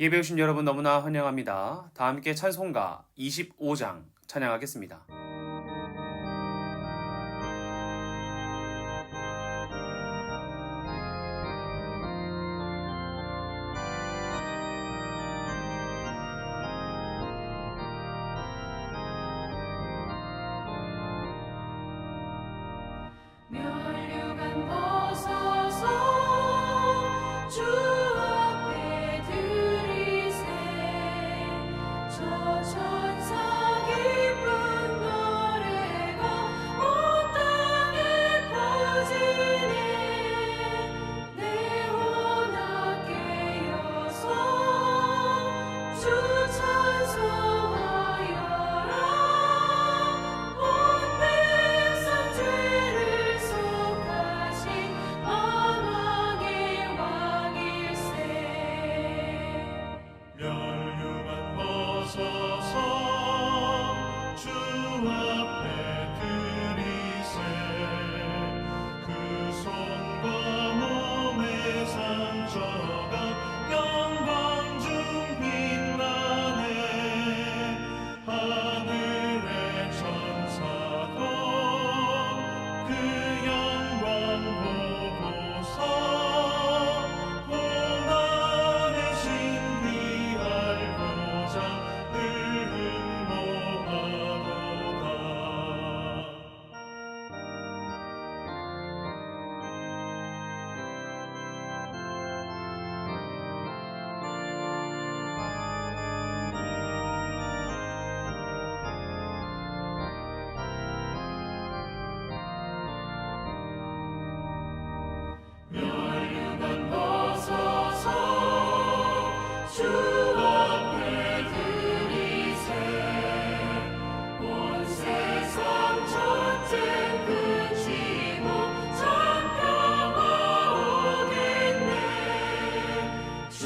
예배 오신 여러분 너무나 환영합니다. 다 함께 찬송가 25장 찬양하겠습니다. 면류관 벗어서 주 앞에 들이세 저 천사 기쁜 노래가 온 땅에 퍼지네 내 혼합 깨어서 주 찬송하여라 온 백성 죄를 속하신 만왕의 왕일세 면류관 벗어서 주 앞에 들이세 그 손과 몸의 상처가 영광 중 빛나네 하늘의 천사도 그 영광 보고서 고난의 신비 알고자 늘 흥모하도다. 면류관 벗어서 주 앞에 들이세 온 세상 전쟁 그치고 참평화 오겠네 주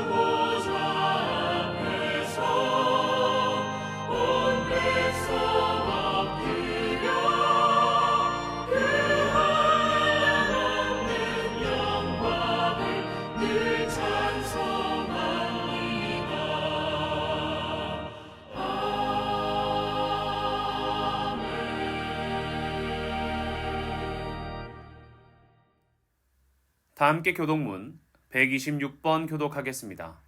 보좌 앞에서 온 백성 엎드려 그 한량없는 영광을 늘 찬송합니다. 다 함께 교독문 126번 교독하겠습니다.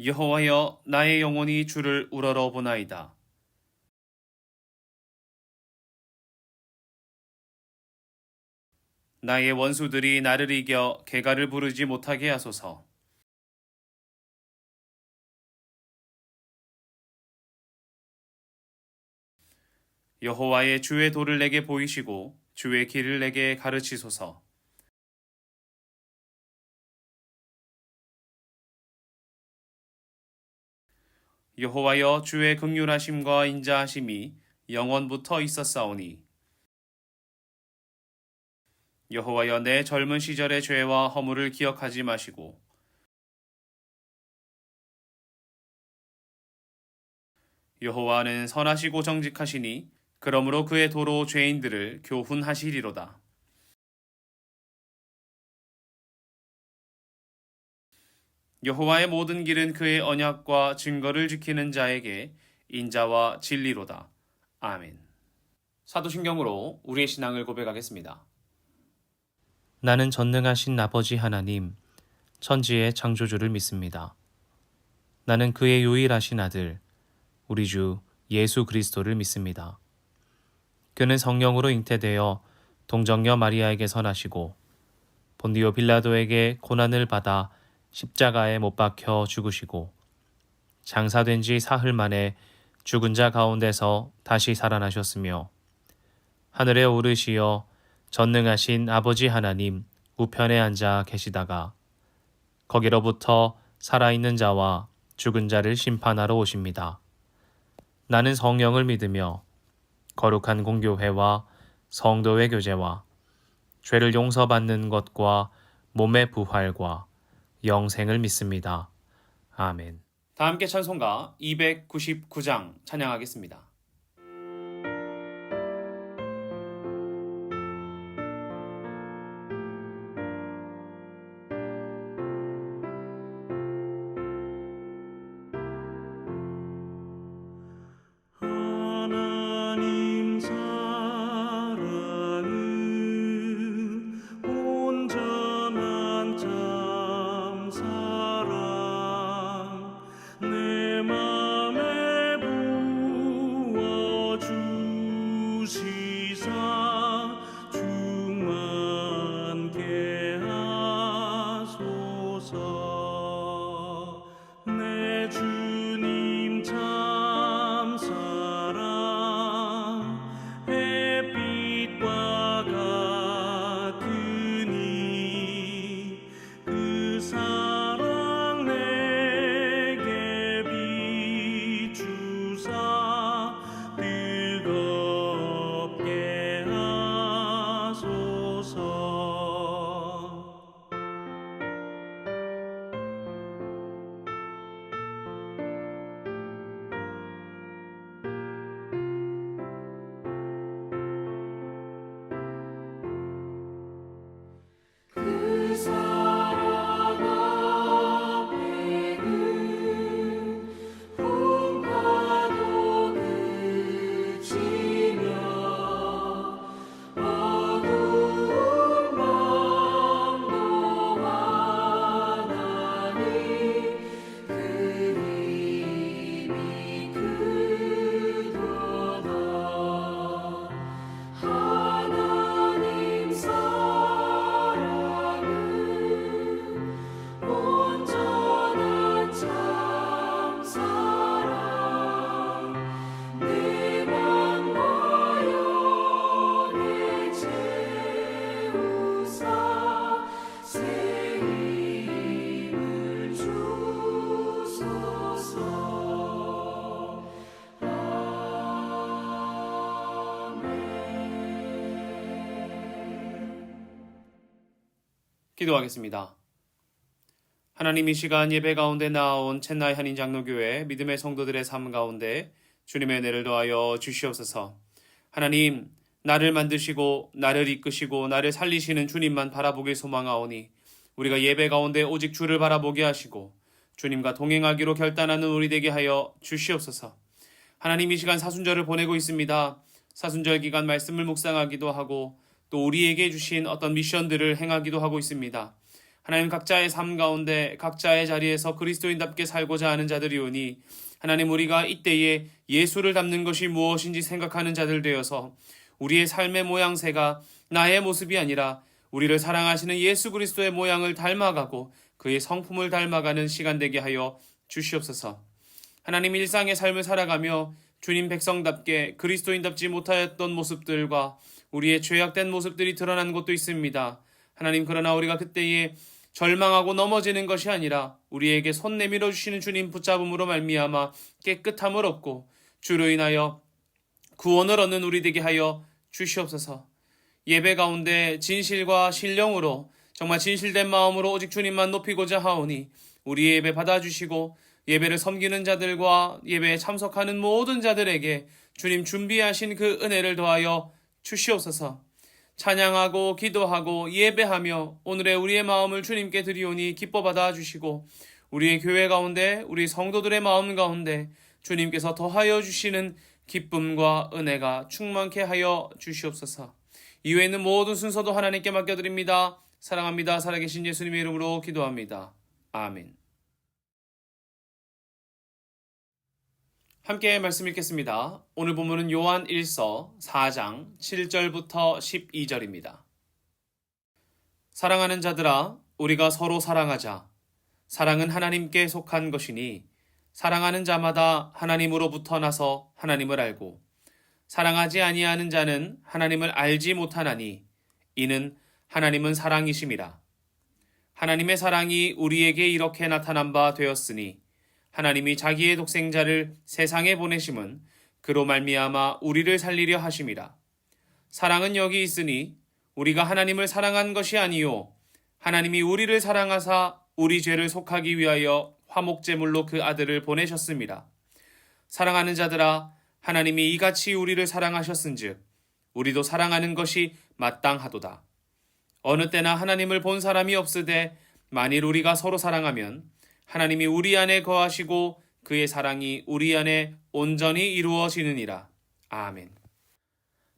여호와여 나의 영혼이 주를 우러러 보나이다. 나의 원수들이 나를 이겨 개가를 부르지 못하게 하소서. 여호와의 주의 도를 내게 보이시고 주의 길을 내게 가르치소서. 여호와여 주의 긍휼하심과 인자하심이 영원부터 있었사오니 여호와여 내 젊은 시절의 죄와 허물을 기억하지 마시고 여호와는 선하시고 정직하시니 그러므로 그의 도로 죄인들을 교훈하시리로다. 여호와의 모든 길은 그의 언약과 증거를 지키는 자에게 인자와 진리로다. 아멘. 사도신경으로 우리의 신앙을 고백하겠습니다. 나는 전능하신 아버지 하나님, 천지의 창조주를 믿습니다. 나는 그의 유일하신 아들, 우리 주 예수 그리스도를 믿습니다. 그는 성령으로 잉태되어 동정녀 마리아에게 선하시고 본디오 빌라도에게 고난을 받아 십자가에 못 박혀 죽으시고 장사된 지 사흘 만에 죽은 자 가운데서 다시 살아나셨으며 하늘에 오르시어 전능하신 아버지 하나님 우편에 앉아 계시다가 거기로부터 살아있는 자와 죽은 자를 심판하러 오십니다. 나는 성령을 믿으며 거룩한 공교회와 성도의 교제와 죄를 용서받는 것과 몸의 부활과 영생을 믿습니다. 아멘. 다 함께 찬송가 299장 찬양하겠습니다. 기도하겠습니다. 하나님, 이 시간 예배 가운데 나온 첸나이 한인장로교회 믿음의 성도들의 삶 가운데 주님의 은혜를 더하여 주시옵소서. 하나님, 나를 만드시고 나를 이끄시고 나를 살리시는 주님만 바라보길 소망하오니 우리가 예배 가운데 오직 주를 바라보게 하시고 주님과 동행하기로 결단하는 우리 되게 하여 주시옵소서. 하나님, 이 시간 사순절을 보내고 있습니다. 사순절 기간 말씀을 묵상하기도 하고 또 우리에게 주신 어떤 미션들을 행하기도 하고 있습니다. 하나님, 각자의 삶 가운데 각자의 자리에서 그리스도인답게 살고자 하는 자들이오니 하나님, 우리가 이때에 예수를 닮는 것이 무엇인지 생각하는 자들 되어서 우리의 삶의 모양새가 나의 모습이 아니라 우리를 사랑하시는 예수 그리스도의 모양을 닮아가고 그의 성품을 닮아가는 시간 되게 하여 주시옵소서. 하나님, 일상의 삶을 살아가며 주님 백성답게 그리스도인답지 못하였던 모습들과 우리의 죄악된 모습들이 드러난 곳도 있습니다. 하나님, 그러나 우리가 그때에 절망하고 넘어지는 것이 아니라 우리에게 손 내밀어 주시는 주님 붙잡음으로 말미암아 깨끗함을 얻고 주로 인하여 구원을 얻는 우리 되게 하여 주시옵소서. 예배 가운데 진실과 신령으로 정말 진실된 마음으로 오직 주님만 높이고자 하오니 우리의 예배 받아주시고 예배를 섬기는 자들과 예배에 참석하는 모든 자들에게 주님 준비하신 그 은혜를 더하여 주시옵소서. 찬양하고 기도하고 예배하며 오늘의 우리의 마음을 주님께 드리오니 기뻐 받아주시고 우리의 교회 가운데 우리 성도들의 마음 가운데 주님께서 더하여 주시는 기쁨과 은혜가 충만케 하여 주시옵소서. 이외에 있는 모든 순서도 하나님께 맡겨드립니다. 사랑합니다. 살아계신 예수님의 이름으로 기도합니다. 아멘. 함께 말씀 읽겠습니다. 오늘 본문은 요한 1서 4장 7절부터 12절입니다. 사랑하는 자들아, 우리가 서로 사랑하자. 사랑은 하나님께 속한 것이니 사랑하는 자마다 하나님으로부터 나서 하나님을 알고 사랑하지 아니하는 자는 하나님을 알지 못하나니 이는 하나님은 사랑이심이라. 하나님의 사랑이 우리에게 이렇게 나타난 바 되었으니 하나님이 자기의 독생자를 세상에 보내심은 그로 말미암아 우리를 살리려 하심이라. 사랑은 여기 있으니 우리가 하나님을 사랑한 것이 아니요 하나님이 우리를 사랑하사 우리 죄를 속하기 위하여 화목제물로 그 아들을 보내셨습니다. 사랑하는 자들아, 하나님이 이같이 우리를 사랑하셨은즉 우리도 사랑하는 것이 마땅하도다. 어느 때나 하나님을 본 사람이 없으되 만일 우리가 서로 사랑하면 하나님이 우리 안에 거하시고 그의 사랑이 우리 안에 온전히 이루어지느니라. 아멘.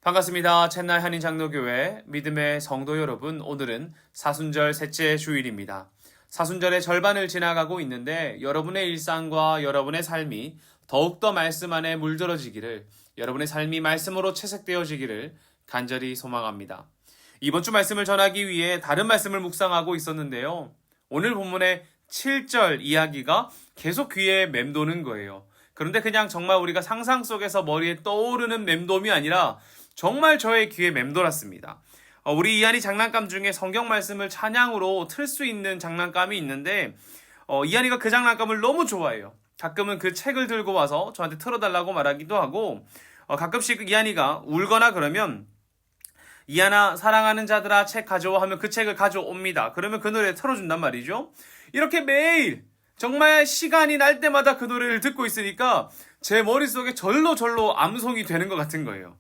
반갑습니다. 첸나이 한인장로교회 믿음의 성도 여러분, 오늘은 사순절 셋째 주일입니다. 사순절의 절반을 지나가고 있는데 여러분의 일상과 여러분의 삶이 더욱더 말씀 안에 물들어지기를, 여러분의 삶이 말씀으로 채색되어지기를 간절히 소망합니다. 이번 주 말씀을 전하기 위해 다른 말씀을 묵상하고 있었는데요. 오늘 본문의 7절 이야기가 계속 귀에 맴도는 거예요. 그런데 그냥 정말 우리가 상상 속에서 머리에 떠오르는 맴돔이 아니라 정말 저의 귀에 맴돌았습니다. 우리 이한이 장난감 중에 성경 말씀을 찬양으로 틀 수 있는 장난감이 있는데 이한이가 그 장난감을 너무 좋아해요. 가끔은 그 책을 들고 와서 저한테 틀어달라고 말하기도 하고 가끔씩 이한이가 울거나 그러면 이한아 사랑하는 자들아 책 가져와 하면 그 책을 가져옵니다. 그러면 그 노래 틀어준단 말이죠. 이렇게 매일 정말 시간이 날 때마다 그 노래를 듣고 있으니까 제 머릿속에 절로 암송이 되는 것 같은 거예요.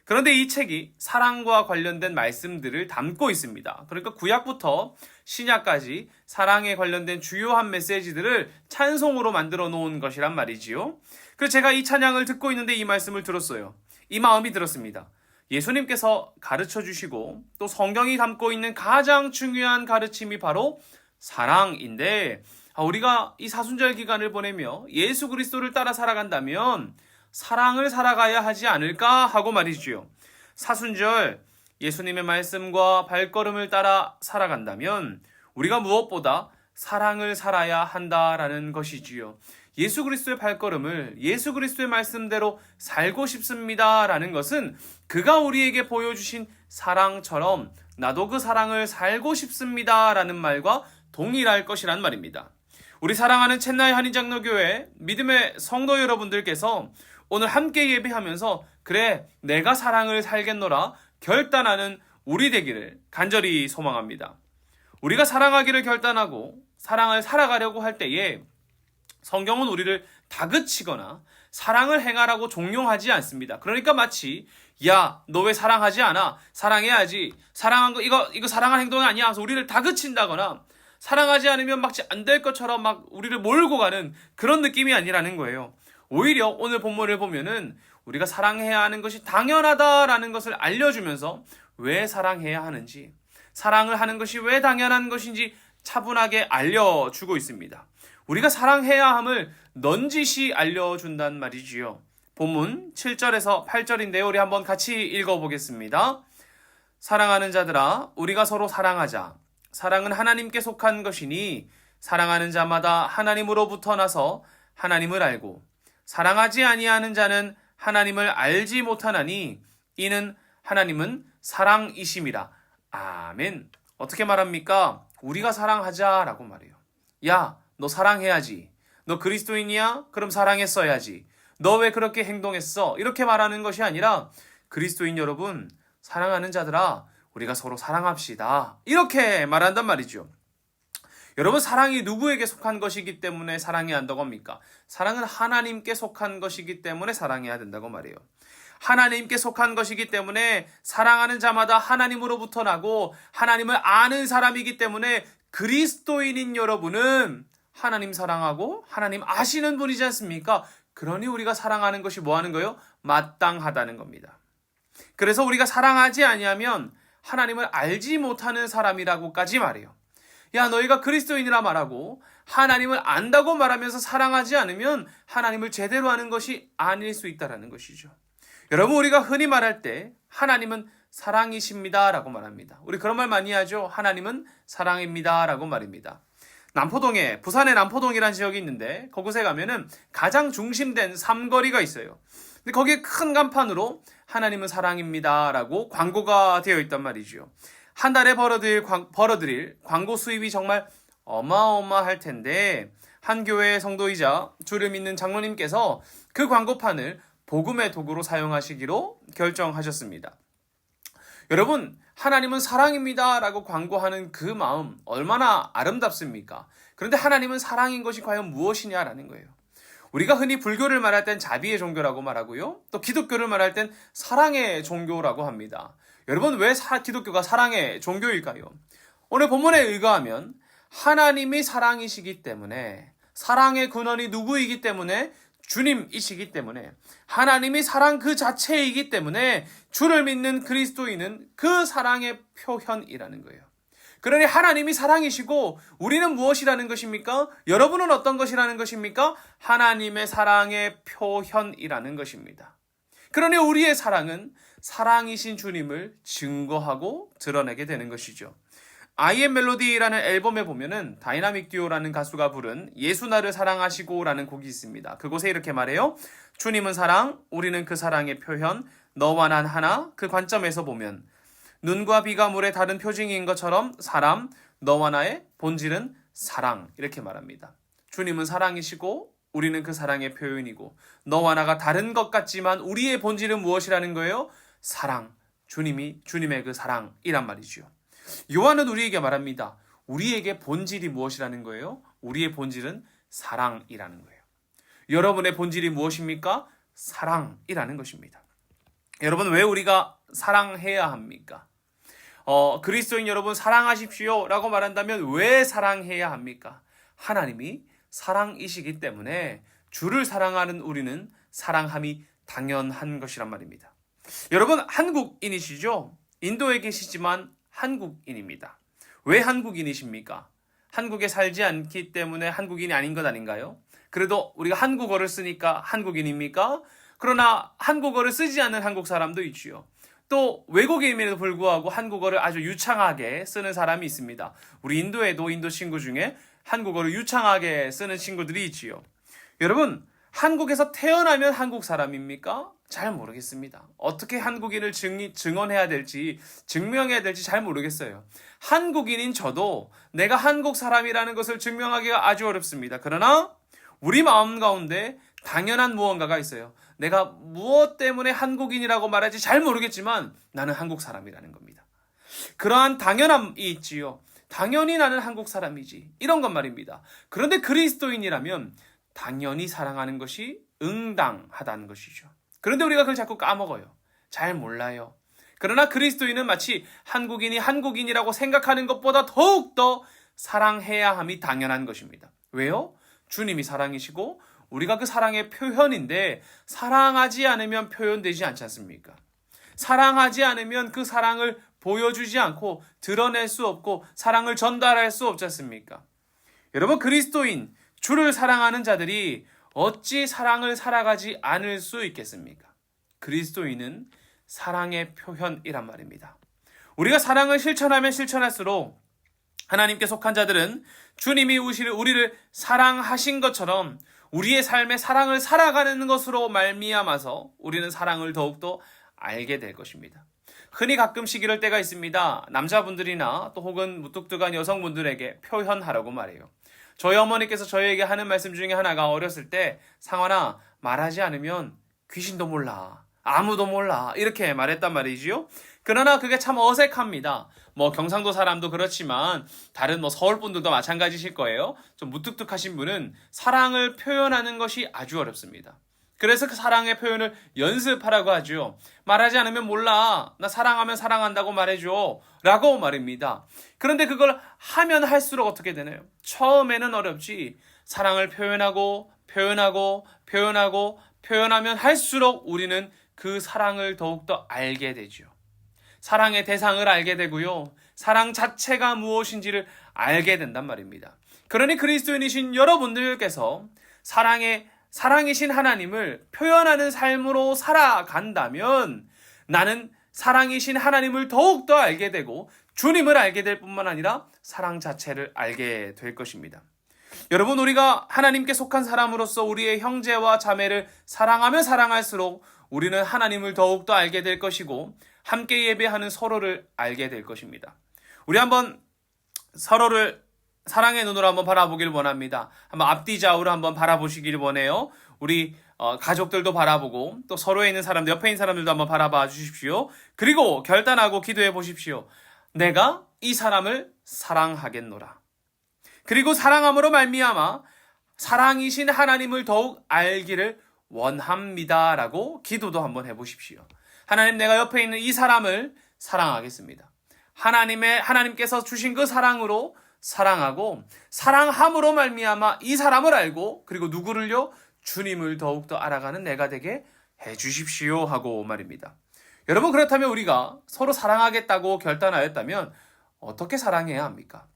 그런데 이 책이 사랑과 관련된 말씀들을 담고 있습니다. 그러니까 구약부터 신약까지 사랑에 관련된 주요한 메시지들을 찬송으로 만들어 놓은 것이란 말이지요. 그래서 제가 이 찬양을 듣고 있는데 이 말씀을 들었어요. 이 마음이 들었습니다. 예수님께서 가르쳐 주시고 또 성경이 담고 있는 가장 중요한 가르침이 바로 사랑인데 우리가 이 사순절 기간을 보내며 예수 그리스도를 따라 살아간다면 사랑을 살아가야 하지 않을까 하고 말이지요. 사순절 예수님의 말씀과 발걸음을 따라 살아간다면 우리가 무엇보다 사랑을 살아야 한다라는 것이지요. 예수 그리스도의 발걸음을 예수 그리스도의 말씀대로 살고 싶습니다라는 것은 그가 우리에게 보여주신 사랑처럼 나도 그 사랑을 살고 싶습니다라는 말과 동일할 것이란 말입니다. 우리 사랑하는 첸나이 한인장로교회 믿음의 성도 여러분들께서 오늘 함께 예배하면서 그래 내가 사랑을 살겠노라 결단하는 우리 되기를 간절히 소망합니다. 우리가 사랑하기를 결단하고 사랑을 살아가려고 할 때에 성경은 우리를 다그치거나 사랑을 행하라고 종용하지 않습니다. 그러니까 마치 야, 너 왜 사랑하지 않아? 사랑해야지. 사랑한 거 이거 사랑한 행동이 아니야. 그래서 우리를 다그친다거나 사랑하지 않으면 막 안 될 것처럼 막 우리를 몰고 가는 그런 느낌이 아니라는 거예요. 오히려 오늘 본문을 보면은 우리가 사랑해야 하는 것이 당연하다라는 것을 알려주면서 왜 사랑해야 하는지, 사랑을 하는 것이 왜 당연한 것인지 차분하게 알려주고 있습니다. 우리가 사랑해야 함을 넌지시 알려준단 말이지요. 본문 7절에서 8절인데요. 우리 한번 같이 읽어보겠습니다. 사랑하는 자들아, 우리가 서로 사랑하자. 사랑은 하나님께 속한 것이니 사랑하는 자마다 하나님으로부터 나서 하나님을 알고 사랑하지 아니하는 자는 하나님을 알지 못하나니 이는 하나님은 사랑이심이라. 아멘. 어떻게 말합니까? 우리가 사랑하자라고 말해요. 야, 너 사랑해야지. 너 그리스도인이야? 그럼 사랑했어야지. 너 왜 그렇게 행동했어? 이렇게 말하는 것이 아니라 그리스도인 여러분, 사랑하는 자들아, 우리가 서로 사랑합시다. 이렇게 말한단 말이죠. 여러분, 사랑이 누구에게 속한 것이기 때문에 사랑해야 한다고 합니까? 사랑은 하나님께 속한 것이기 때문에 사랑해야 된다고 말해요. 하나님께 속한 것이기 때문에 사랑하는 자마다 하나님으로부터 나고 하나님을 아는 사람이기 때문에 그리스도인인 여러분은 하나님 사랑하고 하나님 아시는 분이지 않습니까? 그러니 우리가 사랑하는 것이 뭐 하는 거예요? 마땅하다는 겁니다. 그래서 우리가 사랑하지 아니하면 하나님을 알지 못하는 사람이라고까지 말해요. 야, 너희가 그리스도인이라 말하고 하나님을 안다고 말하면서 사랑하지 않으면 하나님을 제대로 아는 것이 아닐 수 있다는 것이죠. 여러분, 우리가 흔히 말할 때 하나님은 사랑이십니다 라고 말합니다. 우리 그런 말 많이 하죠. 하나님은 사랑입니다 라고 말입니다. 남포동에, 부산의 남포동이라는 지역이 있는데 그곳에 가면은 가장 중심된 삼거리가 있어요. 근데 거기에 큰 간판으로 하나님은 사랑입니다 라고 광고가 되어 있단 말이죠. 한 달에 벌어들일 광고 수입이 정말 어마어마할 텐데 한 교회의 성도이자 주를 믿는 장로님께서 그 광고판을 복음의 도구로 사용하시기로 결정하셨습니다. 여러분, 하나님은 사랑입니다 라고 광고하는 그 마음 얼마나 아름답습니까? 그런데 하나님은 사랑인 것이 과연 무엇이냐라는 거예요. 우리가 흔히 불교를 말할 땐 자비의 종교라고 말하고요. 또 기독교를 말할 땐 사랑의 종교라고 합니다. 여러분, 왜 기독교가 사랑의 종교일까요? 오늘 본문에 의거하면 하나님이 사랑이시기 때문에, 사랑의 근원이 누구이기 때문에? 주님이시기 때문에, 하나님이 사랑 그 자체이기 때문에 주를 믿는 그리스도인은 그 사랑의 표현이라는 거예요. 그러니 하나님이 사랑이시고 우리는 무엇이라는 것입니까? 여러분은 어떤 것이라는 것입니까? 하나님의 사랑의 표현이라는 것입니다. 그러니 우리의 사랑은 사랑이신 주님을 증거하고 드러내게 되는 것이죠. I am 멜로디라는 앨범에 보면은 다이나믹 듀오라는 가수가 부른 예수 나를 사랑하시고 라는 곡이 있습니다. 그곳에 이렇게 말해요. 주님은 사랑, 우리는 그 사랑의 표현, 너와 난 하나. 그 관점에서 보면 눈과 비가 물의 다른 표징인 것처럼 사람, 너와 나의 본질은 사랑. 이렇게 말합니다. 주님은 사랑이시고 우리는 그 사랑의 표현이고 너와 나가 다른 것 같지만 우리의 본질은 무엇이라는 거예요? 사랑. 주님의 그 사랑이란 말이죠. 요한은 우리에게 말합니다. 우리에게 본질이 무엇이라는 거예요? 우리의 본질은 사랑이라는 거예요. 여러분의 본질이 무엇입니까? 사랑이라는 것입니다. 여러분, 왜 우리가 사랑해야 합니까? 그리스도인 여러분 사랑하십시오 라고 말한다면 왜 사랑해야 합니까? 하나님이 사랑이시기 때문에 주를 사랑하는 우리는 사랑함이 당연한 것이란 말입니다. 여러분, 한국인이시죠? 인도에 계시지만 한국인입니다. 왜 한국인이십니까? 한국에 살지 않기 때문에 한국인이 아닌 것 아닌가요? 그래도 우리가 한국어를 쓰니까 한국인입니까? 그러나 한국어를 쓰지 않는 한국 사람도 있지요. 또 외국인임에도 불구하고 한국어를 아주 유창하게 쓰는 사람이 있습니다. 우리 인도에도 인도 친구 중에 한국어를 유창하게 쓰는 친구들이 있지요. 여러분, 한국에서 태어나면 한국 사람입니까? 잘 모르겠습니다. 어떻게 한국인을 증언해야 될지, 증명해야 될지 잘 모르겠어요. 한국인인 저도 내가 한국 사람이라는 것을 증명하기가 아주 어렵습니다. 그러나 우리 마음 가운데 당연한 무언가가 있어요. 내가 무엇 때문에 한국인이라고 말할지 잘 모르겠지만 나는 한국 사람이라는 겁니다. 그러한 당연함이 있지요. 당연히 나는 한국 사람이지. 이런 것 말입니다. 그런데 그리스도인이라면 당연히 사랑하는 것이 응당하다는 것이죠. 그런데 우리가 그걸 자꾸 까먹어요. 잘 몰라요. 그러나 그리스도인은 마치 한국인이 한국인이라고 생각하는 것보다 더욱더 사랑해야 함이 당연한 것입니다. 왜요? 주님이 사랑이시고 우리가 그 사랑의 표현인데 사랑하지 않으면 표현되지 않지 않습니까? 사랑하지 않으면 그 사랑을 보여주지 않고 드러낼 수 없고 사랑을 전달할 수 없지 않습니까? 여러분, 그리스도인, 주를 사랑하는 자들이 어찌 사랑을 살아가지 않을 수 있겠습니까? 그리스도인은 사랑의 표현이란 말입니다. 우리가 사랑을 실천하면 실천할수록 하나님께 속한 자들은 주님이 우리를 사랑하신 것처럼 우리의 삶에 사랑을 살아가는 것으로 말미암아서 우리는 사랑을 더욱더 알게 될 것입니다. 흔히 가끔씩 이럴 때가 있습니다. 남자분들이나 또 혹은 무뚝뚝한 여성분들에게 표현하라고 말해요. 저희 어머니께서 저희에게 하는 말씀 중에 하나가 어렸을 때 상환아, 말하지 않으면 귀신도 몰라, 아무도 몰라, 이렇게 말했단 말이지요. 그러나 그게 참 어색합니다. 경상도 사람도 그렇지만 다른 서울 분들도 마찬가지실 거예요. 좀 무뚝뚝하신 분은 사랑을 표현하는 것이 아주 어렵습니다. 그래서 그 사랑의 표현을 연습하라고 하죠. 말하지 않으면 몰라, 나 사랑하면 사랑한다고 말해줘 라고 말입니다. 그런데 그걸 하면 할수록 어떻게 되나요? 처음에는 어렵지, 사랑을 표현하고 표현하면 할수록 우리는 그 사랑을 더욱더 알게 되죠. 사랑의 대상을 알게 되고요. 사랑 자체가 무엇인지를 알게 된단 말입니다. 그러니 그리스도인이신 여러분들께서 사랑이신 하나님을 표현하는 삶으로 살아간다면 나는 사랑이신 하나님을 더욱더 알게 되고 주님을 알게 될 뿐만 아니라 사랑 자체를 알게 될 것입니다. 여러분, 우리가 하나님께 속한 사람으로서 우리의 형제와 자매를 사랑하면 사랑할수록 우리는 하나님을 더욱더 알게 될 것이고 함께 예배하는 서로를 알게 될 것입니다. 우리 한번 서로를 사랑의 눈으로 한번 바라보길 원합니다. 한번 앞뒤 좌우로 한번 바라보시길 원해요. 우리 가족들도 바라보고 또 서로에 있는 사람들, 옆에 있는 사람들도 한번 바라봐 주십시오. 그리고 결단하고 기도해 보십시오. 내가 이 사람을 사랑하겠노라. 그리고 사랑함으로 말미암아 사랑이신 하나님을 더욱 알기를 원합니다라고 기도도 한번 해보십시오. 하나님, 내가 옆에 있는 이 사람을 사랑하겠습니다. 하나님께서 주신 그 사랑으로 사랑하고 사랑함으로 말미암아 이 사람을 알고 그리고 누구를요? 주님을 더욱더 알아가는 내가 되게 해주십시오 하고 말입니다. 여러분, 그렇다면 우리가 서로 사랑하겠다고 결단하였다면 어떻게 사랑해야 합니까?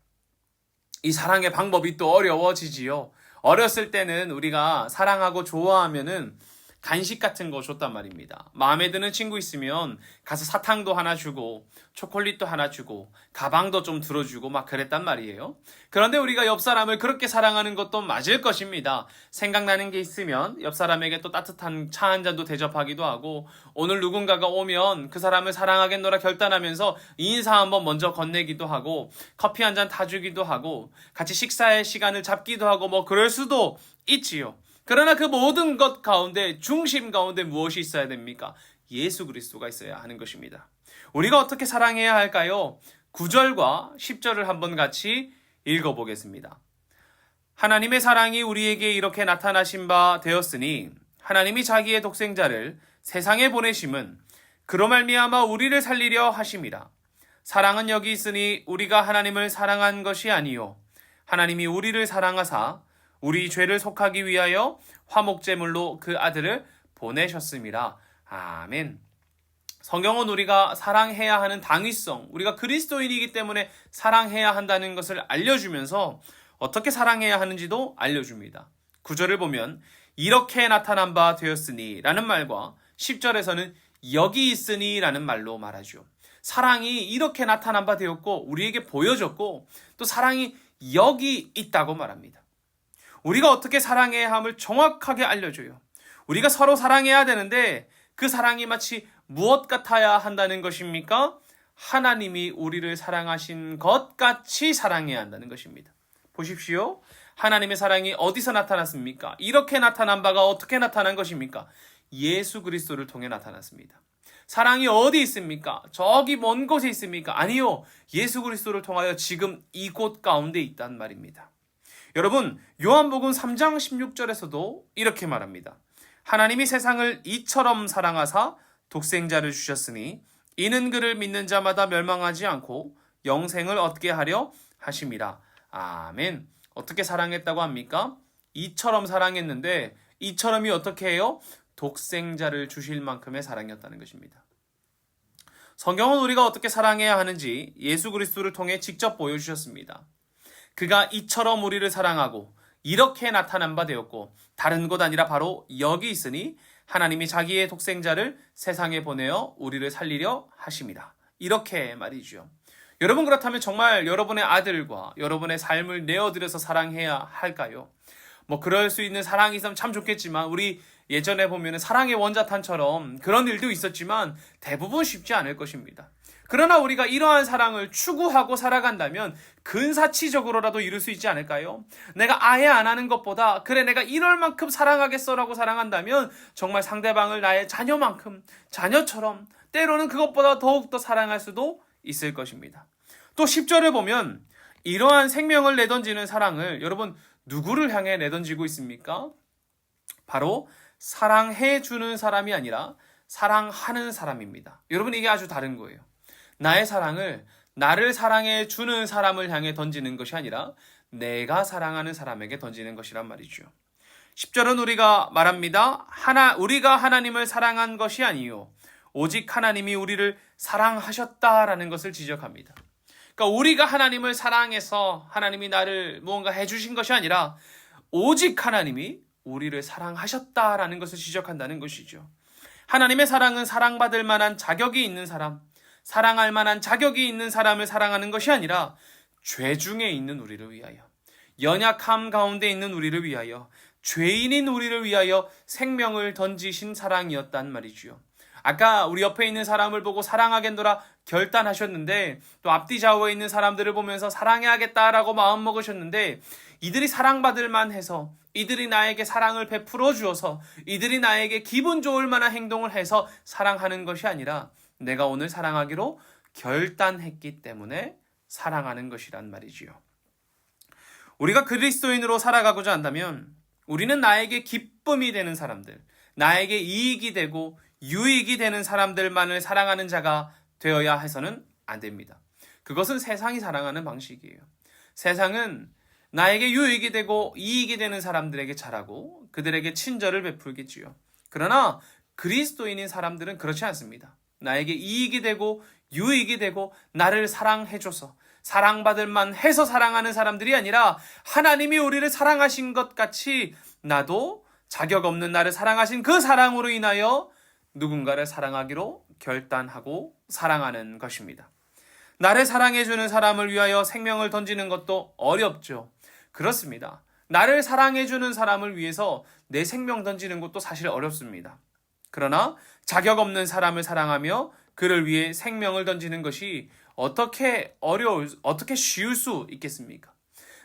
이 사랑의 방법이 또 어려워지지요. 어렸을 때는 우리가 사랑하고 좋아하면은 간식 같은 거 줬단 말입니다. 마음에 드는 친구 있으면 가서 사탕도 하나 주고 초콜릿도 하나 주고 가방도 좀 들어주고 막 그랬단 말이에요. 그런데 우리가 옆 사람을 그렇게 사랑하는 것도 맞을 것입니다. 생각나는 게 있으면 옆 사람에게 또 따뜻한 차 한 잔도 대접하기도 하고 오늘 누군가가 오면 그 사람을 사랑하겠노라 결단하면서 인사 한번 먼저 건네기도 하고 커피 한 잔 타주기도 하고 같이 식사의 시간을 잡기도 하고 그럴 수도 있지요. 그러나 그 모든 것 가운데 중심 가운데 무엇이 있어야 됩니까? 예수 그리스도가 있어야 하는 것입니다. 우리가 어떻게 사랑해야 할까요? 9절과 10절을 한번 같이 읽어보겠습니다. 하나님의 사랑이 우리에게 이렇게 나타나신 바 되었으니 하나님이 자기의 독생자를 세상에 보내심은 그로 말미암아 우리를 살리려 하심이라. 사랑은 여기 있으니 우리가 하나님을 사랑한 것이 아니요 하나님이 우리를 사랑하사 우리 죄를 속하기 위하여 화목제물로 그 아들을 보내셨음이라. 아멘. 성경은 우리가 사랑해야 하는 당위성, 우리가 그리스도인이기 때문에 사랑해야 한다는 것을 알려주면서 어떻게 사랑해야 하는지도 알려줍니다. 9절을 보면 이렇게 나타난 바 되었으니 라는 말과 10절에서는 여기 있으니 라는 말로 말하죠. 사랑이 이렇게 나타난 바 되었고 우리에게 보여졌고 또 사랑이 여기 있다고 말합니다. 우리가 어떻게 사랑해야 함을 정확하게 알려줘요. 우리가 서로 사랑해야 되는데 그 사랑이 마치 무엇 같아야 한다는 것입니까? 하나님이 우리를 사랑하신 것 같이 사랑해야 한다는 것입니다. 보십시오. 하나님의 사랑이 어디서 나타났습니까? 이렇게 나타난 바가 어떻게 나타난 것입니까? 예수 그리스도를 통해 나타났습니다. 사랑이 어디 있습니까? 저기 먼 곳에 있습니까? 아니요. 예수 그리스도를 통하여 지금 이곳 가운데 있단 말입니다. 여러분, 요한복음 3장 16절에서도 이렇게 말합니다. 하나님이 세상을 이처럼 사랑하사 독생자를 주셨으니 이는 그를 믿는 자마다 멸망하지 않고 영생을 얻게 하려 하심이라. 아멘. 어떻게 사랑했다고 합니까? 이처럼 사랑했는데 이처럼이 어떻게 해요? 독생자를 주실 만큼의 사랑이었다는 것입니다. 성경은 우리가 어떻게 사랑해야 하는지 예수 그리스도를 통해 직접 보여주셨습니다. 그가 이처럼 우리를 사랑하고 이렇게 나타난 바 되었고 다른 곳 아니라 바로 여기 있으니 하나님이 자기의 독생자를 세상에 보내어 우리를 살리려 하심이라. 이렇게 말이죠. 여러분, 그렇다면 정말 여러분의 아들과 여러분의 삶을 내어드려서 사랑해야 할까요? 그럴 수 있는 사랑이 있으면 참 좋겠지만 우리 예전에 보면 사랑의 원자탄처럼 그런 일도 있었지만 대부분 쉽지 않을 것입니다. 그러나 우리가 이러한 사랑을 추구하고 살아간다면 근사치적으로라도 이룰 수 있지 않을까요? 내가 아예 안 하는 것보다 그래 내가 이럴 만큼 사랑하겠어라고 사랑한다면 정말 상대방을 나의 자녀만큼, 자녀처럼, 때로는 그것보다 더욱더 사랑할 수도 있을 것입니다. 또 10절을 보면 이러한 생명을 내던지는 사랑을 여러분 누구를 향해 내던지고 있습니까? 바로 사랑해 주는 사람이 아니라 사랑하는 사람입니다. 여러분, 이게 아주 다른 거예요. 나의 사랑을 나를 사랑해 주는 사람을 향해 던지는 것이 아니라 내가 사랑하는 사람에게 던지는 것이란 말이죠. 10절은 우리가 말합니다. 우리가 하나님을 사랑한 것이 아니요 오직 하나님이 우리를 사랑하셨다라는 것을 지적합니다. 그러니까 우리가 하나님을 사랑해서 하나님이 나를 무언가 해주신 것이 아니라 오직 하나님이 우리를 사랑하셨다라는 것을 지적한다는 것이죠. 하나님의 사랑은 사랑받을 만한 자격이 있는 사람, 사랑할 만한 자격이 있는 사람을 사랑하는 것이 아니라 죄 중에 있는 우리를 위하여, 연약함 가운데 있는 우리를 위하여, 죄인인 우리를 위하여 생명을 던지신 사랑이었단 말이지요. 아까 우리 옆에 있는 사람을 보고 사랑하겠노라 결단하셨는데 또 앞뒤 좌우에 있는 사람들을 보면서 사랑해야겠다라고 마음먹으셨는데 이들이 사랑받을 만해서, 이들이 나에게 사랑을 베풀어 주어서, 이들이 나에게 기분 좋을 만한 행동을 해서 사랑하는 것이 아니라 내가 오늘 사랑하기로 결단했기 때문에 사랑하는 것이란 말이지요. 우리가 그리스도인으로 살아가고자 한다면 우리는 나에게 기쁨이 되는 사람들, 나에게 이익이 되고 유익이 되는 사람들만을 사랑하는 자가 되어야 해서는 안 됩니다. 그것은 세상이 사랑하는 방식이에요. 세상은 나에게 유익이 되고 이익이 되는 사람들에게 잘하고 그들에게 친절을 베풀겠지요. 그러나 그리스도인인 사람들은 그렇지 않습니다. 나에게 이익이 되고 유익이 되고 나를 사랑해줘서 사랑받을 만해서 사랑하는 사람들이 아니라 하나님이 우리를 사랑하신 것 같이 나도 자격 없는 나를 사랑하신 그 사랑으로 인하여 누군가를 사랑하기로 결단하고 사랑하는 것입니다. 나를 사랑해주는 사람을 위하여 생명을 던지는 것도 어렵죠. 그렇습니다. 나를 사랑해주는 사람을 위해서 내 생명 던지는 것도 사실 어렵습니다. 그러나 자격 없는 사람을 사랑하며 그를 위해 생명을 던지는 것이 어떻게 쉬울 수 있겠습니까?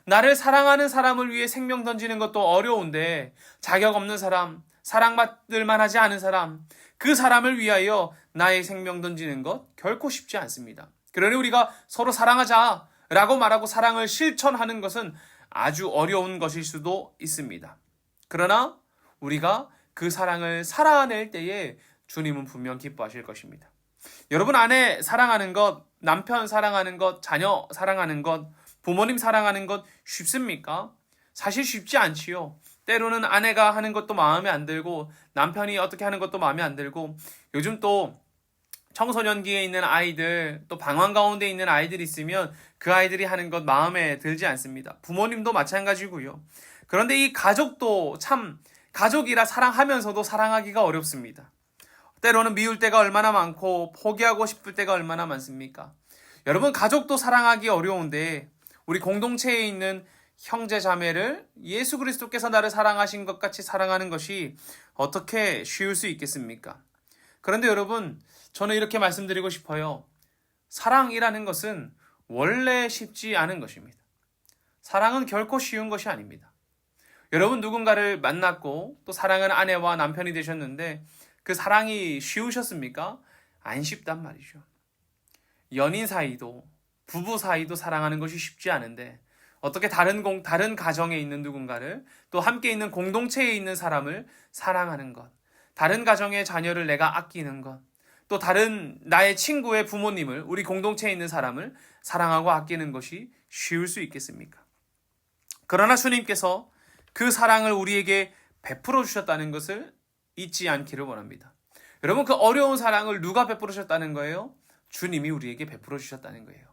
나를 사랑하는 사람을 위해 생명 던지는 것도 어려운데 자격 없는 사람, 사랑받을 만하지 않은 사람, 그 사람을 위하여 나의 생명 던지는 것 결코 쉽지 않습니다. 그러니 우리가 서로 사랑하자라고 말하고 사랑을 실천하는 것은 아주 어려운 것일 수도 있습니다. 그러나 우리가 그 사랑을 살아낼 때에 주님은 분명 기뻐하실 것입니다. 여러분, 아내 사랑하는 것, 남편 사랑하는 것, 자녀 사랑하는 것, 부모님 사랑하는 것 쉽습니까? 사실 쉽지 않지요. 때로는 아내가 하는 것도 마음에 안 들고 남편이 어떻게 하는 것도 마음에 안 들고 요즘 또 청소년기에 있는 아이들, 또 방황 가운데 있는 아이들이 있으면 그 아이들이 하는 것 마음에 들지 않습니다. 부모님도 마찬가지고요. 그런데 이 가족도 참 가족이라 사랑하면서도 사랑하기가 어렵습니다. 때로는 미울 때가 얼마나 많고 포기하고 싶을 때가 얼마나 많습니까? 여러분, 가족도 사랑하기 어려운데 우리 공동체에 있는 형제 자매를 예수 그리스도께서 나를 사랑하신 것 같이 사랑하는 것이 어떻게 쉬울 수 있겠습니까? 그런데 여러분, 저는 이렇게 말씀드리고 싶어요. 사랑이라는 것은 원래 쉽지 않은 것입니다. 사랑은 결코 쉬운 것이 아닙니다. 여러분, 누군가를 만났고 또 사랑하는 아내와 남편이 되셨는데 그 사랑이 쉬우셨습니까? 안 쉽단 말이죠. 연인 사이도 부부 사이도 사랑하는 것이 쉽지 않은데 어떻게 다른 가정에 있는 누군가를 또 함께 있는 공동체에 있는 사람을 사랑하는 것, 다른 가정의 자녀를 내가 아끼는 것, 또 다른 나의 친구의 부모님을 우리 공동체에 있는 사람을 사랑하고 아끼는 것이 쉬울 수 있겠습니까? 그러나 주님께서 그 사랑을 우리에게 베풀어 주셨다는 것을 잊지 않기를 원합니다. 여러분, 그 어려운 사랑을 누가 베풀어 주셨다는 거예요? 주님이 우리에게 베풀어 주셨다는 거예요.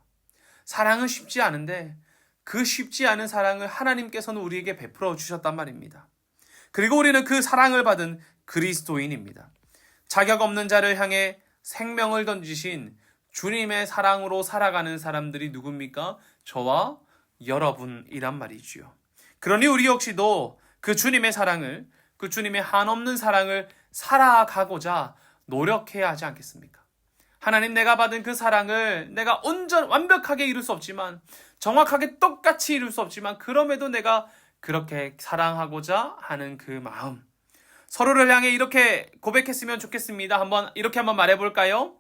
사랑은 쉽지 않은데 그 쉽지 않은 사랑을 하나님께서는 우리에게 베풀어 주셨단 말입니다. 그리고 우리는 그 사랑을 받은 그리스도인입니다. 자격 없는 자를 향해 생명을 던지신 주님의 사랑으로 살아가는 사람들이 누굽니까? 저와 여러분이란 말이지요. 그러니 우리 역시도 그 주님의 사랑을, 그 주님의 한없는 사랑을 살아가고자 노력해야 하지 않겠습니까? 하나님, 내가 받은 그 사랑을 내가 완벽하게 이룰 수 없지만, 정확하게 똑같이 이룰 수 없지만, 그럼에도 내가 그렇게 사랑하고자 하는 그 마음, 서로를 향해 이렇게 고백했으면 좋겠습니다. 이렇게 한번 말해볼까요?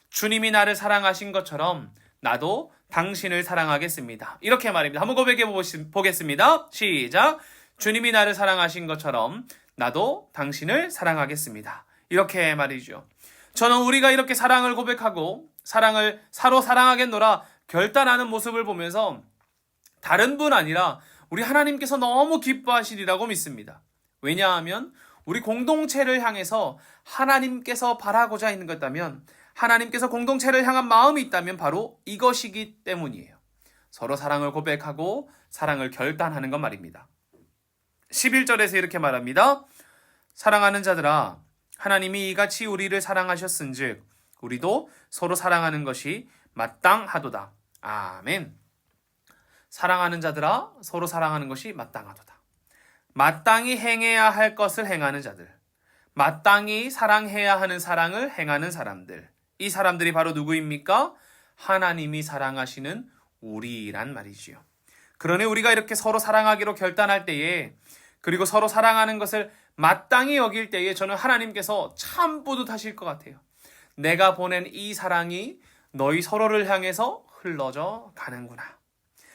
주님이 나를 사랑하신 것처럼 나도 당신을 사랑하겠습니다. 이렇게 말입니다. 한번 고백해 보겠습니다. 시작. 주님이 나를 사랑하신 것처럼 나도 당신을 사랑하겠습니다. 이렇게 말이죠. 저는 우리가 이렇게 사랑을 고백하고 사랑을 서로 사랑하겠노라 결단하는 모습을 보면서 다른 분 아니라 우리 하나님께서 너무 기뻐하시리라고 믿습니다. 왜냐하면 우리 공동체를 향해서 하나님께서 바라고자 있는 것 있다면, 하나님께서 공동체를 향한 마음이 있다면 바로 이것이기 때문이에요. 서로 사랑을 고백하고 사랑을 결단하는 것 말입니다. 11절에서 이렇게 말합니다. 사랑하는 자들아, 하나님이 이같이 우리를 사랑하셨은즉 우리도 서로 사랑하는 것이 마땅하도다. 아멘. 사랑하는 자들아, 서로 사랑하는 것이 마땅하도다. 마땅히 행해야 할 것을 행하는 자들, 마땅히 사랑해야 하는 사랑을 행하는 사람들, 이 사람들이 바로 누구입니까? 하나님이 사랑하시는 우리란 말이지요. 그러니 우리가 이렇게 서로 사랑하기로 결단할 때에, 그리고 서로 사랑하는 것을 마땅히 여길 때에 저는 하나님께서 참 뿌듯하실 것 같아요. 내가 보낸 이 사랑이 너희 서로를 향해서 흘러져 가는구나.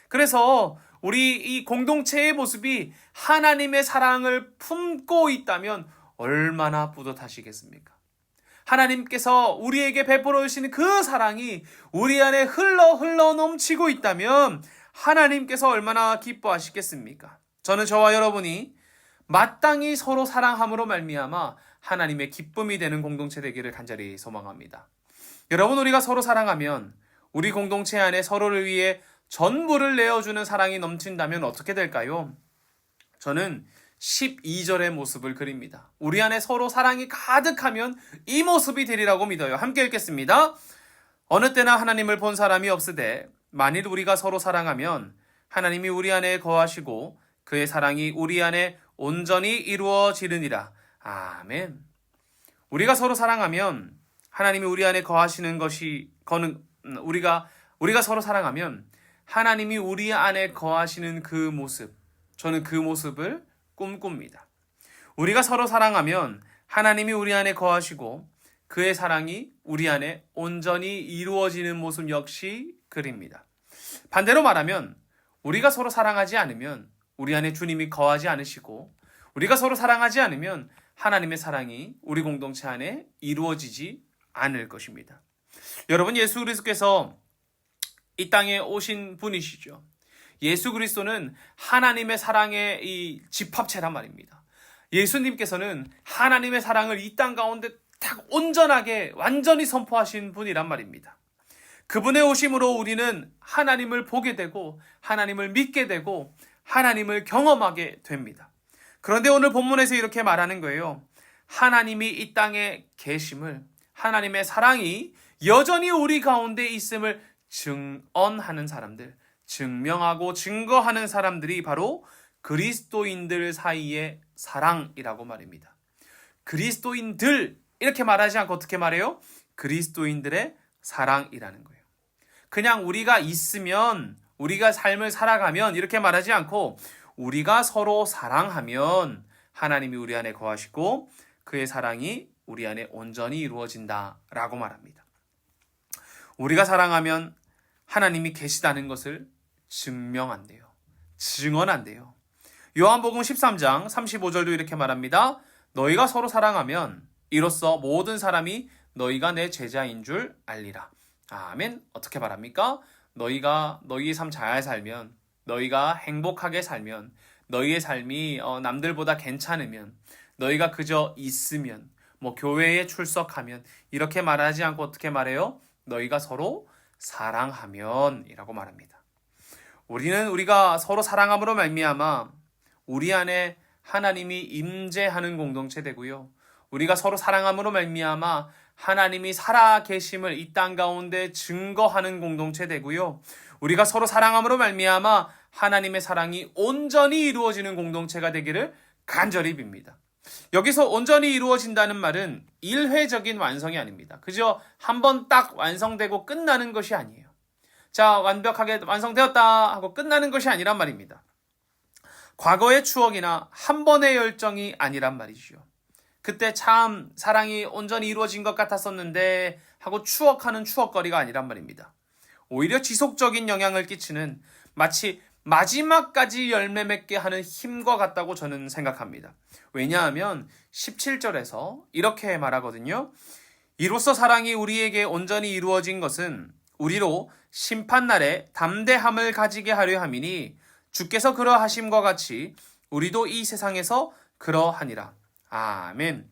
그래서 우리 이 공동체의 모습이 하나님의 사랑을 품고 있다면 얼마나 뿌듯하시겠습니까? 하나님께서 우리에게 베풀어 주시는 그 사랑이 우리 안에 흘러 넘치고 있다면 하나님께서 얼마나 기뻐하시겠습니까? 저는 저와 여러분이 마땅히 서로 사랑함으로 말미암아 하나님의 기쁨이 되는 공동체 되기를 간절히 소망합니다. 여러분, 우리가 서로 사랑하면 우리 공동체 안에 서로를 위해 전부를 내어주는 사랑이 넘친다면 어떻게 될까요? 저는 12절의 모습을 그립니다. 우리 안에 서로 사랑이 가득하면 이 모습이 되리라고 믿어요. 함께 읽겠습니다. 어느 때나 하나님을 본 사람이 없으되 만일 우리가 서로 사랑하면 하나님이 우리 안에 거하시고 그의 사랑이 우리 안에 온전히 이루어지느니라. 아멘. 우리가 서로 사랑하면 하나님이 우리 안에 거하시는 것이 우리가 서로 사랑하면 하나님이 우리 안에 거하시는 그 모습, 저는 그 모습을 꿈꿉니다. 우리가 서로 사랑하면 하나님이 우리 안에 거하시고 그의 사랑이 우리 안에 온전히 이루어지는 모습 역시 그립니다. 반대로 말하면 우리가 서로 사랑하지 않으면 우리 안에 주님이 거하지 않으시고, 우리가 서로 사랑하지 않으면 하나님의 사랑이 우리 공동체 안에 이루어지지 않을 것입니다. 여러분, 예수 그리스도께서 이 땅에 오신 분이시죠. 예수 그리스도는 하나님의 사랑의 이 집합체란 말입니다. 예수님께서는 하나님의 사랑을 이 땅 가운데 딱 온전하게 완전히 선포하신 분이란 말입니다. 그분의 오심으로 우리는 하나님을 보게 되고 하나님을 믿게 되고 하나님을 경험하게 됩니다. 그런데 오늘 본문에서 이렇게 말하는 거예요. 하나님이 이 땅에 계심을, 하나님의 사랑이 여전히 우리 가운데 있음을 증언하는 사람들, 증명하고 증거하는 사람들이 바로 그리스도인들 사이의 사랑이라고 말입니다. 그리스도인들 이렇게 말하지 않고 어떻게 말해요? 그리스도인들의 사랑이라는 거예요. 그냥 우리가 있으면, 우리가 삶을 살아가면 이렇게 말하지 않고 우리가 서로 사랑하면 하나님이 우리 안에 거하시고 그의 사랑이 우리 안에 온전히 이루어진다라고 말합니다. 우리가 사랑하면 하나님이 계시다는 것을 증명한대요. 증언한대요. 요한복음 13장 35절도 이렇게 말합니다. 너희가 서로 사랑하면 이로써 모든 사람이 너희가 내 제자인 줄 알리라. 아멘. 어떻게 말합니까? 너희가 너희의 삶 잘 살면, 너희가 행복하게 살면, 너희의 삶이 남들보다 괜찮으면, 너희가 그저 있으면, 교회에 출석하면, 이렇게 말하지 않고 어떻게 말해요? 너희가 서로 사랑하면 이라고 말합니다. 우리가 서로 사랑함으로 말미암아 우리 안에 하나님이 임재하는 공동체 되고요. 우리가 서로 사랑함으로 말미암아 하나님이 살아 계심을 이 땅 가운데 증거하는 공동체 되고요. 우리가 서로 사랑함으로 말미암아 하나님의 사랑이 온전히 이루어지는 공동체가 되기를 간절히 빕니다. 여기서 온전히 이루어진다는 말은 일회적인 완성이 아닙니다. 그저 한 번 딱 완성되고 끝나는 것이 아니에요. 자, 완벽하게 완성되었다 하고 끝나는 것이 아니란 말입니다. 과거의 추억이나 한 번의 열정이 아니란 말이죠. 그때 참 사랑이 온전히 이루어진 것 같았었는데 하고 추억하는 추억거리가 아니란 말입니다. 오히려 지속적인 영향을 끼치는 마치 마지막까지 열매 맺게 하는 힘과 같다고 저는 생각합니다. 왜냐하면 17절에서 이렇게 말하거든요. 이로써 사랑이 우리에게 온전히 이루어진 것은 우리로 심판날에 담대함을 가지게 하려 함이니 주께서 그러하심과 같이 우리도 이 세상에서 그러하니라. 아멘.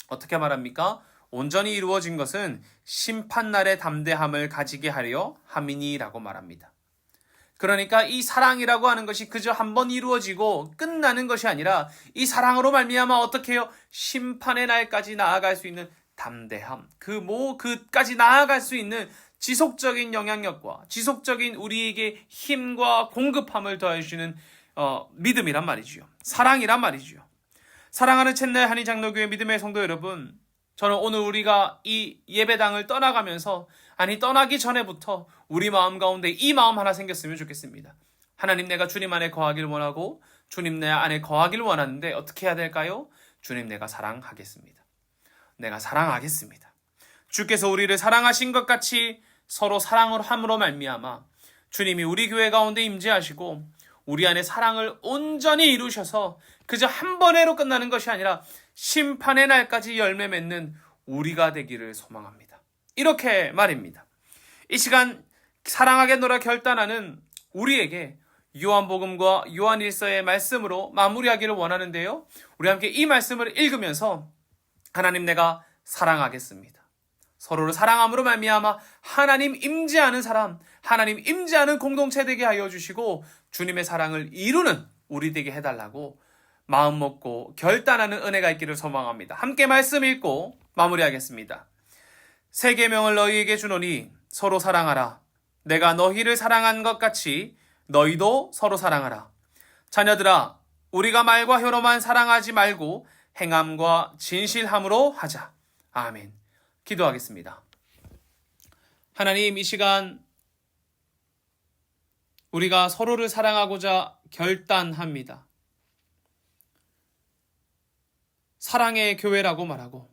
어떻게 말합니까? 온전히 이루어진 것은 심판날의 담대함을 가지게 하려 함이니라고 말합니다. 그러니까 이 사랑이라고 하는 것이 그저 한 번 이루어지고 끝나는 것이 아니라 이 사랑으로 말미암아 어떻게 해요? 심판의 날까지 나아갈 수 있는 담대함, 그까지 나아갈 수 있는 지속적인 영향력과 지속적인 우리에게 힘과 공급함을 더해주는 믿음이란 말이지요. 사랑이란 말이지요. 사랑하는 챗날 한인 장로교회 믿음의 성도 여러분, 저는 오늘 우리가 이 예배당을 떠나가면서, 떠나기 전에부터 우리 마음 가운데 이 마음 하나 생겼으면 좋겠습니다. 하나님, 내가 주님 안에 거하기를 원하고 주님 내 안에 거하기를 원하는데 어떻게 해야 될까요? 주님, 내가 사랑하겠습니다. 내가 사랑하겠습니다. 주께서 우리를 사랑하신 것 같이 서로 사랑을 함으로 말미암아 주님이 우리 교회 가운데 임재하시고 우리 안에 사랑을 온전히 이루셔서 그저 한 번에로 끝나는 것이 아니라 심판의 날까지 열매 맺는 우리가 되기를 소망합니다. 이렇게 말입니다. 이 시간 사랑하겠노라 결단하는 우리에게 요한복음과 요한일서의 말씀으로 마무리하기를 원하는데요. 우리 함께 이 말씀을 읽으면서 하나님, 내가 사랑하겠습니다. 서로를 사랑함으로 말미암아 하나님 임재하는 사람, 하나님 임재하는 공동체 되게 하여 주시고 주님의 사랑을 이루는 우리 되게 해달라고 마음 먹고 결단하는 은혜가 있기를 소망합니다. 함께 말씀 읽고 마무리하겠습니다. 새 계명을 너희에게 주노니 서로 사랑하라. 내가 너희를 사랑한 것 같이 너희도 서로 사랑하라. 자녀들아, 우리가 말과 혀로만 사랑하지 말고 행함과 진실함으로 하자. 아멘. 기도하겠습니다. 하나님, 이 시간 우리가 서로를 사랑하고자 결단합니다. 사랑의 교회라고 말하고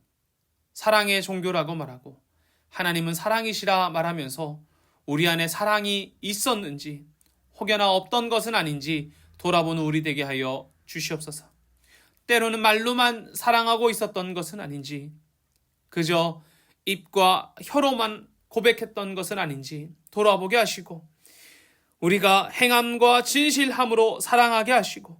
사랑의 종교라고 말하고 하나님은 사랑이시라 말하면서 우리 안에 사랑이 있었는지 혹여나 없던 것은 아닌지 돌아보는 우리 되게 하여 주시옵소서. 때로는 말로만 사랑하고 있었던 것은 아닌지, 그저 입과 혀로만 고백했던 것은 아닌지 돌아보게 하시고 우리가 행함과 진실함으로 사랑하게 하시고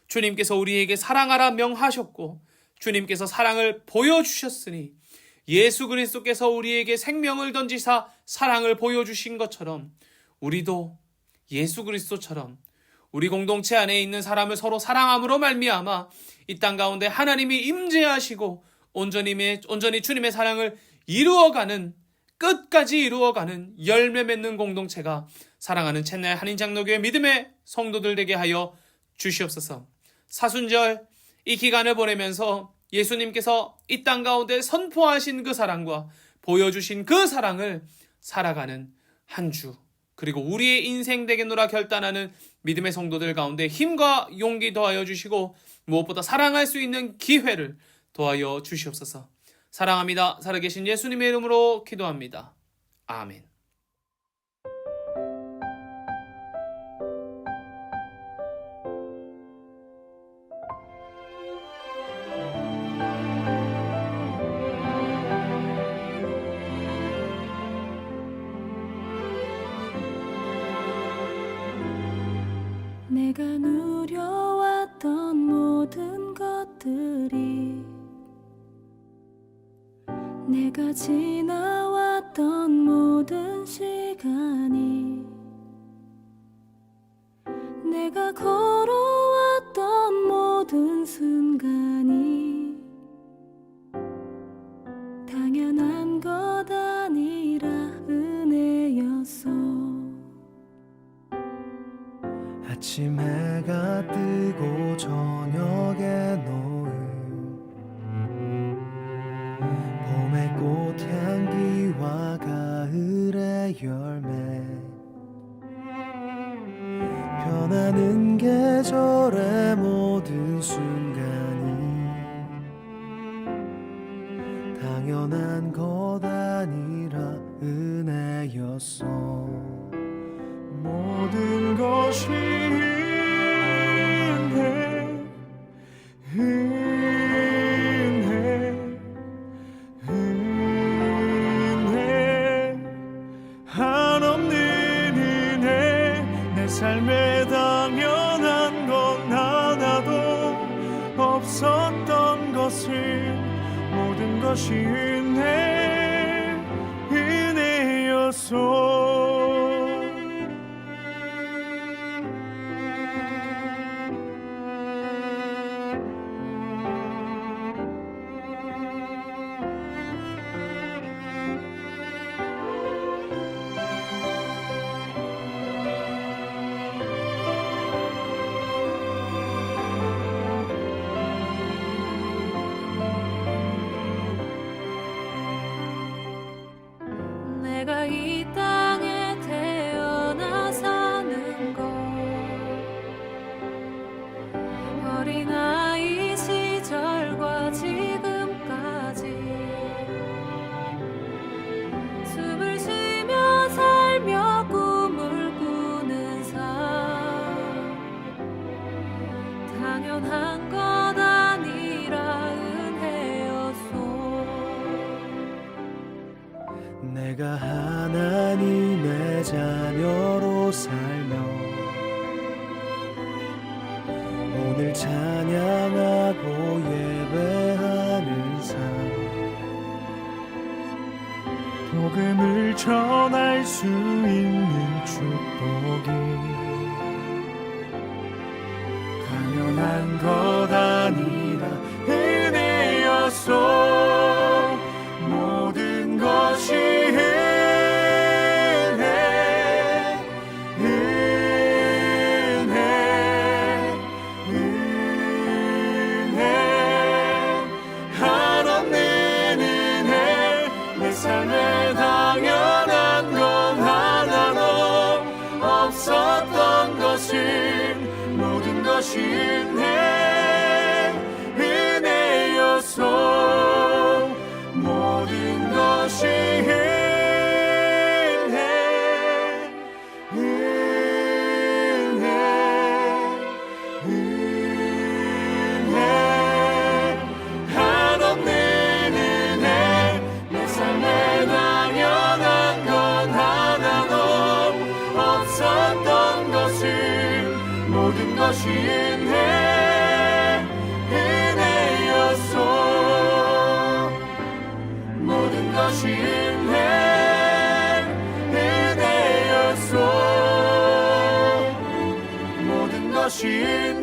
주님께서 우리에게 사랑하라 명하셨고 주님께서 사랑을 보여주셨으니 예수 그리스도께서 우리에게 생명을 던지사 사랑을 보여주신 것처럼 우리도 예수 그리스도처럼 우리 공동체 안에 있는 사람을 서로 사랑함으로 말미암아 이 땅 가운데 하나님이 임재하시고 온전히 주님의 사랑을 이루어가는, 끝까지 이루어가는 열매 맺는 공동체가 사랑하는 챗날 한인장로교회 믿음의 성도들 되게 하여 주시옵소서. 사순절 이 기간을 보내면서 예수님께서 이 땅 가운데 선포하신 그 사랑과 보여주신 그 사랑을 살아가는 한 주, 그리고 우리의 인생 되겠노라 결단하는 믿음의 성도들 가운데 힘과 용기 더하여 주시고 무엇보다 사랑할 수 있는 기회를 더하여 주시옵소서. 사랑합니다. 살아계신 예수님의 이름으로 기도합니다. 아멘. 내가 누려왔던 모든 것들이 내가 지나왔던 모든 시간이 내가 걸어왔던 모든 순간이 당연한 것 아니라 은혜였어. 아침 해가 뜨고 저녁에 노을 봄의 꽃향기와 가을의 열매 변하는 계절의 모든 순간이 당연한 것 아니라 은혜였어. 모든 것이 은혜 한없는 은혜 내 삶에 당연한 건 하나도 없었던 것을 모든 것이 은혜였어. 내가 이 땅에 태어나 사는 것 어린아이 시절과 지금까지 숨을 쉬며 살며 꿈을 꾸는 삶 당연한 것 아니라 은혜였소. 내가 하나님의 자녀로 살며 오늘 찬양하고 예배하는 삶 복음을 전할 수 있는 축복이 당연한 것 아니라 은혜였소. 모든 것이 한없는 은혜 내 삶에 당연한 건 하나도 없었던 것을 모든 것이 은혜였소. 모든 것이 한없는 은혜 내 삶에 당연한 건 하나도 없었던 것을 모든 것이 은혜였소. 모든 것이 은혜였소. 모든 것이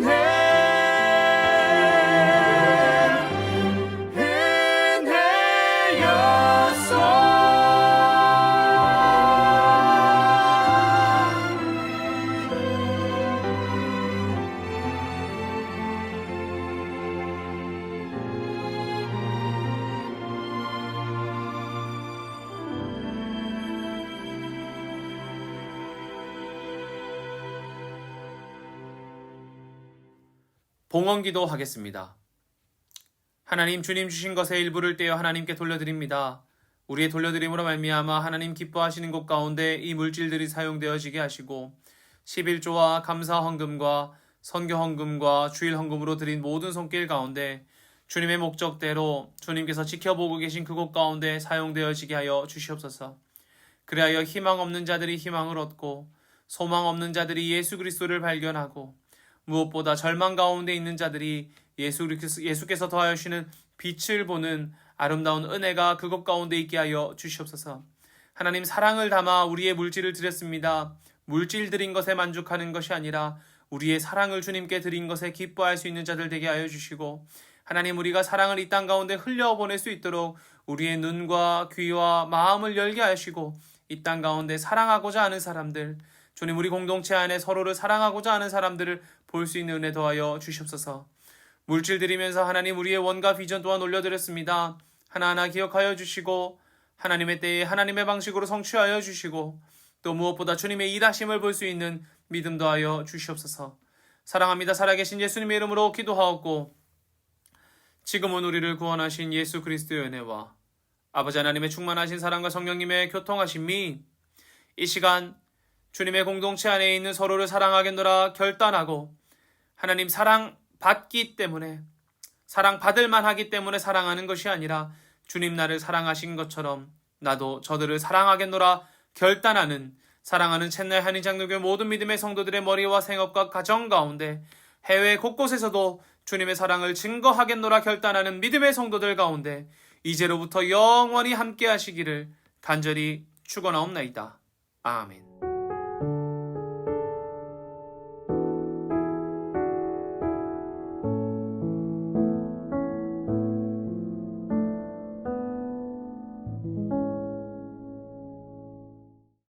봉헌기도 하겠습니다. 하나님 주님 주신 것의 일부를 떼어 하나님께 돌려드립니다. 우리의 돌려드림으로 말미암아 하나님 기뻐하시는 곳 가운데 이 물질들이 사용되어지게 하시고 11조와 감사 헌금과 선교 헌금과 주일 헌금으로 드린 모든 손길 가운데 주님의 목적대로 주님께서 지켜보고 계신 그곳 가운데 사용되어지게 하여 주시옵소서. 그리하여 희망 없는 자들이 희망을 얻고 소망 없는 자들이 예수 그리스도를 발견하고 무엇보다 절망 가운데 있는 자들이 예수께서 더하여 주시는 빛을 보는 아름다운 은혜가 그것 가운데 있게 하여 주시옵소서. 하나님 사랑을 담아 우리의 물질을 드렸습니다. 물질 드린 것에 만족하는 것이 아니라 우리의 사랑을 주님께 드린 것에 기뻐할 수 있는 자들 되게 하여 주시고 하나님 우리가 사랑을 이 땅 가운데 흘려보낼 수 있도록 우리의 눈과 귀와 마음을 열게 하시고 이 땅 가운데 사랑하고자 하는 사람들 주님 우리 공동체 안에 서로를 사랑하고자 하는 사람들을 볼 수 있는 은혜 더하여 주시옵소서. 물질 드리면서 하나님 우리의 원과 비전 또한 올려드렸습니다. 하나하나 기억하여 주시고 하나님의 때에 하나님의 방식으로 성취하여 주시고 또 무엇보다 주님의 일하심을 볼 수 있는 믿음 더하여 주시옵소서. 사랑합니다. 살아계신 예수님의 이름으로 기도하옵고 지금은 우리를 구원하신 예수 그리스도의 은혜와 아버지 하나님의 충만하신 사랑과 성령님의 교통하심이 이 시간 주님의 공동체 안에 있는 서로를 사랑하겠노라 결단하고 하나님 사랑받기 때문에 사랑받을 만하기 때문에 사랑하는 것이 아니라 주님 나를 사랑하신 것처럼 나도 저들을 사랑하겠노라 결단하는 사랑하는 챗날 한인장로교회 모든 믿음의 성도들의 머리와 생업과 가정 가운데 해외 곳곳에서도 주님의 사랑을 증거하겠노라 결단하는 믿음의 성도들 가운데 이제로부터 영원히 함께 하시기를 간절히 축원하옵나이다. 아멘.